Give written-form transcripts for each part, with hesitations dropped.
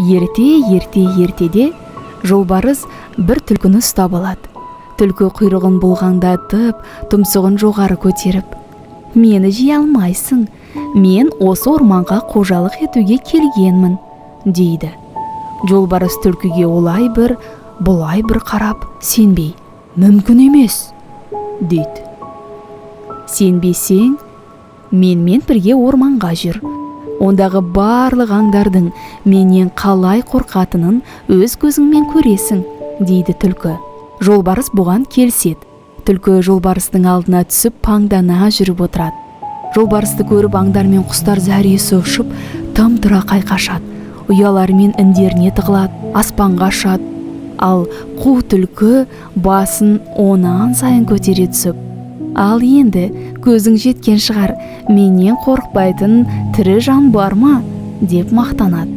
Ертеде жолбарыс бір түлкіні ұстап алады. Түлкі құйрығын бұлғаңдатып, тұмсығын жоғары көтеріп: «Мені жей алмайсың, мен осы орманға қожалық етуге келгенмін», дейді. Жолбарыс түлкіге олай бір, бұлай бір қарап, сенбей: «Мүмкін емес», дейді. «Сенбесең, менімен бірге орманға жүр. Ондағы барлық аңдардың менен қалай қорқатынын өз көзіңмен көресің», дейді түлкі. Жолбарыс бұған келсет. Түлкі жолбарыстың алдына түсіп паңдана жүріп отырады. Жолбарысты көріп аңдар мен құстар зәресі ұшып, тым-тұра қайқашады. Ұялары мен індеріне тығылады, аспанға ұшады. Ал қу түлкі басын онан сайын көтере түсіп: «Ал енді көзің жеткен шығар, менен қорықпайтын тірі жан бар ма?» деп мақтанады.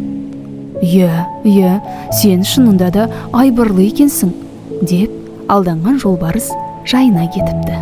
«Иә, сен шынында да айбырлы екенсің», деп алданған жолбарыс жайына кетіпті.